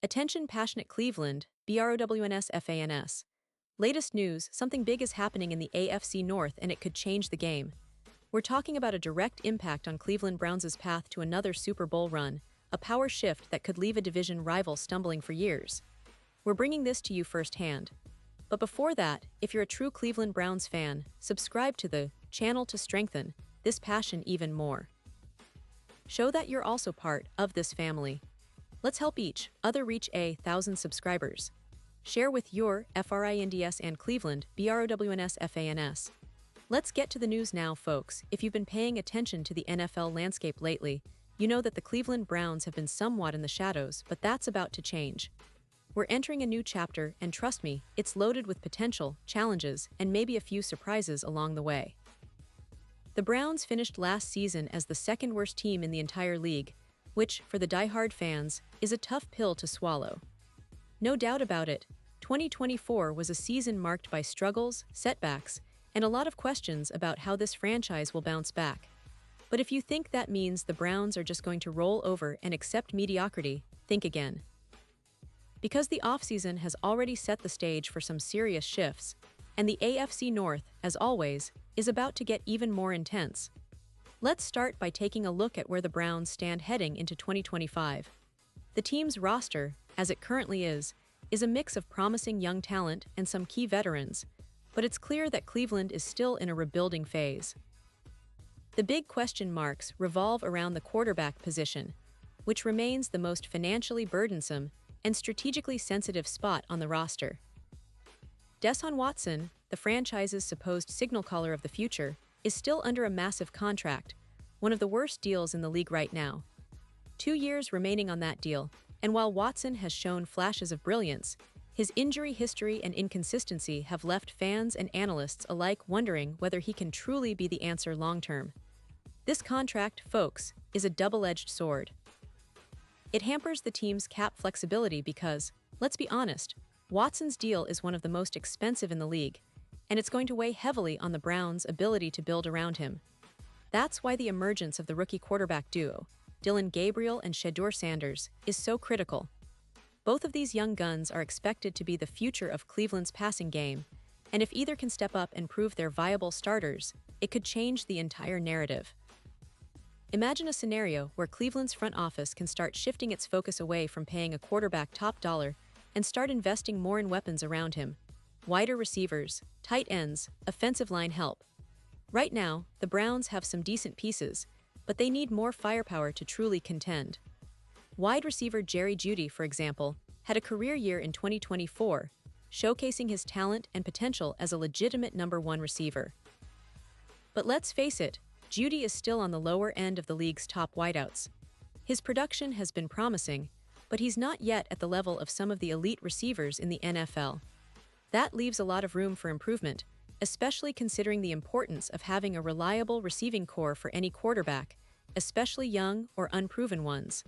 Attention passionate Cleveland, BROWNS. Latest news, something big is happening in the AFC North and it could change the game. We're talking about a direct impact on Cleveland Browns' path to another Super Bowl run, a power shift that could leave a division rival stumbling for years. We're bringing this to you firsthand. But before that, if you're a true Cleveland Browns fan, subscribe to the channel to strengthen this passion even more. Show that you're also part of this family. Let's help each other reach 1,000 subscribers. Share with your FRINDS and Cleveland BROWNS. Let's get to the news now, folks. If you've been paying attention to the NFL landscape lately, you know that the Cleveland Browns have been somewhat in the shadows, but that's about to change. We're entering a new chapter, and trust me, it's loaded with potential, challenges, and maybe a few surprises along the way. The Browns finished last season as the second-worst team in the entire league, which, for the die-hard fans, is a tough pill to swallow. No doubt about it, 2024 was a season marked by struggles, setbacks, and a lot of questions about how this franchise will bounce back. But if you think that means the Browns are just going to roll over and accept mediocrity, think again. Because the offseason has already set the stage for some serious shifts, and the AFC North, as always, is about to get even more intense. Let's start by taking a look at where the Browns stand heading into 2025. The team's roster, as it currently is a mix of promising young talent and some key veterans, but it's clear that Cleveland is still in a rebuilding phase. The big question marks revolve around the quarterback position, which remains the most financially burdensome and strategically sensitive spot on the roster. Deshaun Watson, the franchise's supposed signal caller of the future, is still under a massive contract, one of the worst deals in the league right now. 2 years remaining on that deal, and while Watson has shown flashes of brilliance, his injury history and inconsistency have left fans and analysts alike wondering whether he can truly be the answer long-term. This contract, folks, is a double-edged sword. It hampers the team's cap flexibility because, let's be honest, Watson's deal is one of the most expensive in the league, and it's going to weigh heavily on the Browns' ability to build around him. That's why the emergence of the rookie quarterback duo, Dillon Gabriel and Shedeur Sanders, is so critical. Both of these young guns are expected to be the future of Cleveland's passing game, and if either can step up and prove they're viable starters, it could change the entire narrative. Imagine a scenario where Cleveland's front office can start shifting its focus away from paying a quarterback top dollar and start investing more in weapons around him: wider receivers, tight ends, offensive line help. Right now, the Browns have some decent pieces, but they need more firepower to truly contend. Wide receiver Jerry Jeudy, for example, had a career year in 2024, showcasing his talent and potential as a legitimate number 1 receiver. But let's face it, Jeudy is still on the lower end of the league's top wideouts. His production has been promising, but he's not yet at the level of some of the elite receivers in the NFL. That leaves a lot of room for improvement, especially considering the importance of having a reliable receiving core for any quarterback, especially young or unproven ones.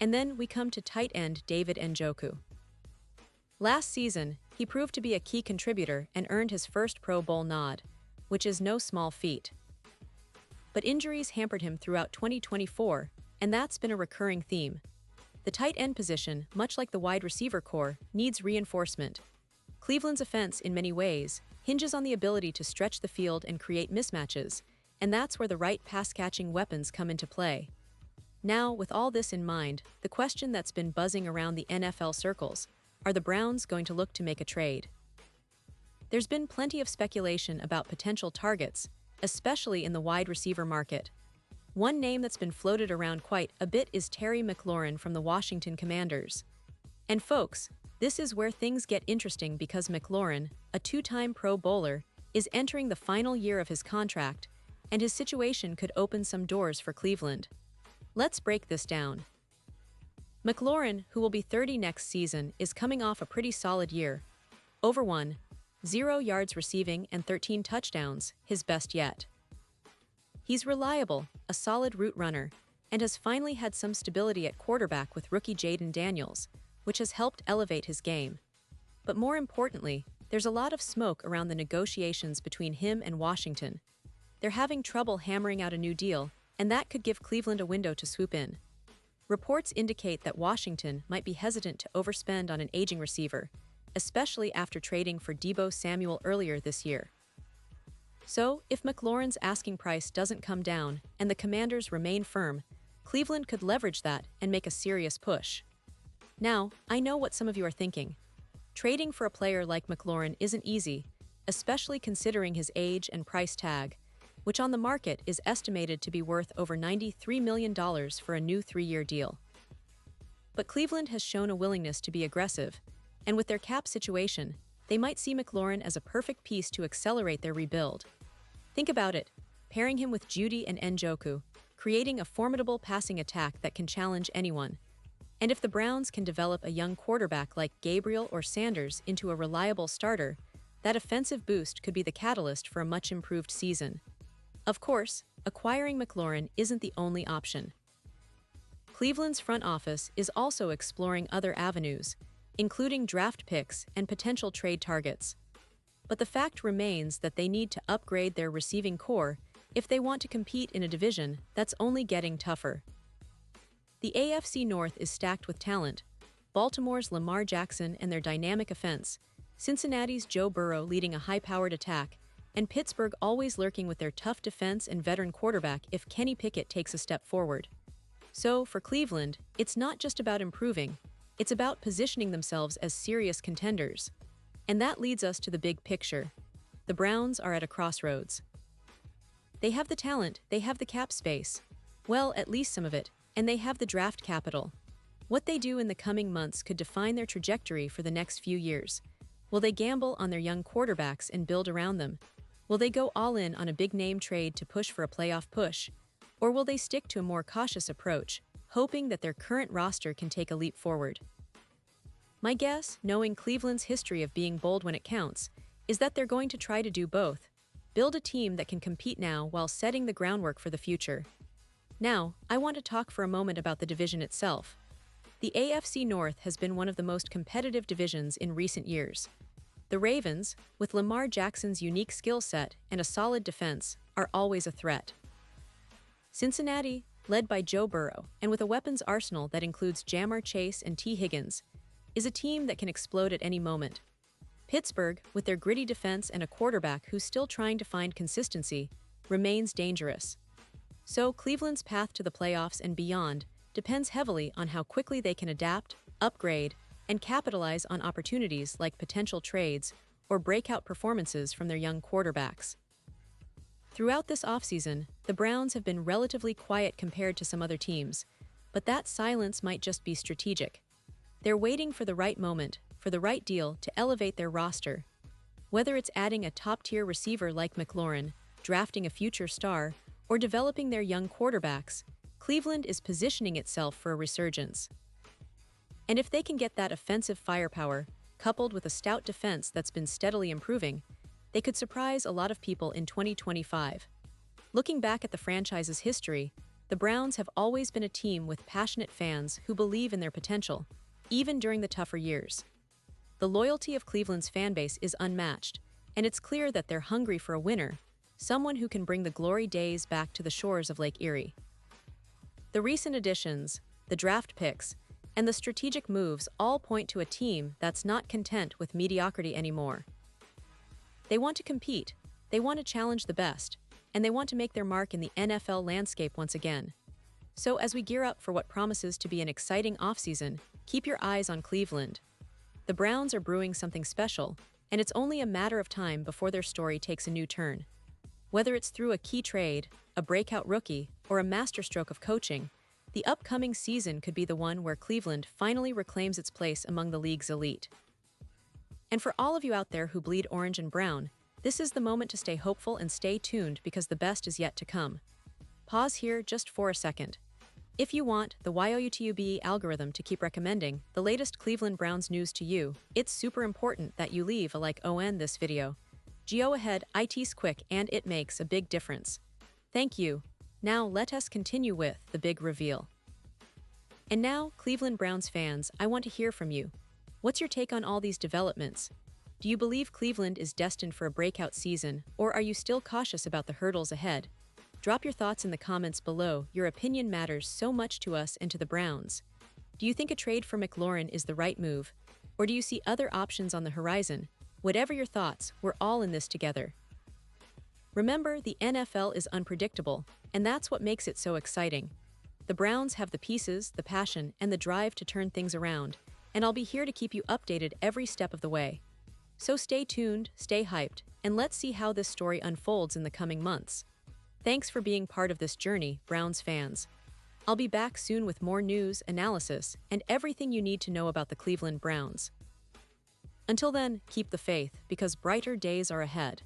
And then we come to tight end David Njoku. Last season, he proved to be a key contributor and earned his first Pro Bowl nod, which is no small feat. But injuries hampered him throughout 2024, and that's been a recurring theme. The tight end position, much like the wide receiver core, needs reinforcement. Cleveland's offense, in many ways, hinges on the ability to stretch the field and create mismatches, and that's where the right pass-catching weapons come into play. Now, with all this in mind, the question that's been buzzing around the NFL circles: are the Browns going to look to make a trade? There's been plenty of speculation about potential targets, especially in the wide receiver market. One name that's been floated around quite a bit is Terry Mclaurin from the Washington Commanders. And folks, this is where things get interesting because Mclaurin, a 2-time Pro Bowler, is entering the final year of his contract, and his situation could open some doors for Cleveland. Let's break this down. Mclaurin, who will be 30 next season, is coming off a pretty solid year. Over 0 yards receiving and 13 touchdowns, his best yet. He's reliable, a solid route runner, and has finally had some stability at quarterback with rookie Jayden Daniels, which has helped elevate his game. But more importantly, there's a lot of smoke around the negotiations between him and Washington. They're having trouble hammering out a new deal, and that could give Cleveland a window to swoop in. Reports indicate that Washington might be hesitant to overspend on an aging receiver, especially after trading for Deebo Samuel earlier this year. So, if Mclaurin's asking price doesn't come down and the Commanders remain firm, Cleveland could leverage that and make a serious push. Now, I know what some of you are thinking. Trading for a player like Mclaurin isn't easy, especially considering his age and price tag, which on the market is estimated to be worth over $93 million for a new 3-year deal. But Cleveland has shown a willingness to be aggressive, and with their cap situation, they might see Mclaurin as a perfect piece to accelerate their rebuild. Think about it, pairing him with Jeudy and Njoku, creating a formidable passing attack that can challenge anyone. And if the Browns can develop a young quarterback like Gabriel or Sanders into a reliable starter, that offensive boost could be the catalyst for a much-improved season. Of course, acquiring Mclaurin isn't the only option. Cleveland's front office is also exploring other avenues, including draft picks and potential trade targets. But the fact remains that they need to upgrade their receiving core if they want to compete in a division that's only getting tougher. The AFC North is stacked with talent: Baltimore's Lamar Jackson and their dynamic offense, Cincinnati's Joe Burrow leading a high-powered attack, and Pittsburgh always lurking with their tough defense and veteran quarterback if Kenny Pickett takes a step forward. So, for Cleveland, it's not just about improving, it's about positioning themselves as serious contenders. And that leads us to the big picture. The Browns are at a crossroads. They have the talent, they have the cap space. Well, at least some of it, and they have the draft capital. What they do in the coming months could define their trajectory for the next few years. Will they gamble on their young quarterbacks and build around them? Will they go all in on a big-name trade to push for a playoff push? Or will they stick to a more cautious approach, hoping that their current roster can take a leap forward? My guess, knowing Cleveland's history of being bold when it counts, is that they're going to try to do both. Build a team that can compete now while setting the groundwork for the future. Now, I want to talk for a moment about the division itself. The AFC North has been one of the most competitive divisions in recent years. The Ravens, with Lamar Jackson's unique skill set and a solid defense, are always a threat. Cincinnati, led by Joe Burrow, and with a weapons arsenal that includes Jamar Chase and T. Higgins, is a team that can explode at any moment. Pittsburgh, with their gritty defense and a quarterback who's still trying to find consistency, remains dangerous. So Cleveland's path to the playoffs and beyond depends heavily on how quickly they can adapt, upgrade, and capitalize on opportunities like potential trades or breakout performances from their young quarterbacks. Throughout this offseason, the Browns have been relatively quiet compared to some other teams, but that silence might just be strategic. They're waiting for the right moment, for the right deal to elevate their roster. Whether it's adding a top-tier receiver like Mclaurin, drafting a future star, or developing their young quarterbacks, Cleveland is positioning itself for a resurgence. And if they can get that offensive firepower, coupled with a stout defense that's been steadily improving, they could surprise a lot of people in 2025. Looking back at the franchise's history, the Browns have always been a team with passionate fans who believe in their potential, even during the tougher years. The loyalty of Cleveland's fanbase is unmatched, and it's clear that they're hungry for a winner, someone who can bring the glory days back to the shores of Lake Erie. The recent additions, the draft picks, and the strategic moves all point to a team that's not content with mediocrity anymore. They want to compete, they want to challenge the best, and they want to make their mark in the NFL landscape once again. So as we gear up for what promises to be an exciting offseason, keep your eyes on Cleveland. The Browns are brewing something special, and it's only a matter of time before their story takes a new turn. Whether it's through a key trade, a breakout rookie, or a masterstroke of coaching, the upcoming season could be the one where Cleveland finally reclaims its place among the league's elite. And for all of you out there who bleed orange and brown, this is the moment to stay hopeful and stay tuned because the best is yet to come. Pause here just for a second. If you want the YOUTUBE algorithm to keep recommending the latest Cleveland Browns news to you, it's super important that you leave a like on this video. Go ahead, it's quick and it makes a big difference. Thank you. Now let us continue with the big reveal. And now, Cleveland Browns fans, I want to hear from you. What's your take on all these developments? Do you believe Cleveland is destined for a breakout season, or are you still cautious about the hurdles ahead? Drop your thoughts in the comments below. Your opinion matters so much to us and to the Browns. Do you think a trade for Mclaurin is the right move? Or do you see other options on the horizon? Whatever your thoughts, we're all in this together. Remember, the NFL is unpredictable, and that's what makes it so exciting. The Browns have the pieces, the passion, and the drive to turn things around, and I'll be here to keep you updated every step of the way. So stay tuned, stay hyped, and let's see how this story unfolds in the coming months. Thanks for being part of this journey, Browns fans. I'll be back soon with more news, analysis, and everything you need to know about the Cleveland Browns. Until then, keep the faith, because brighter days are ahead.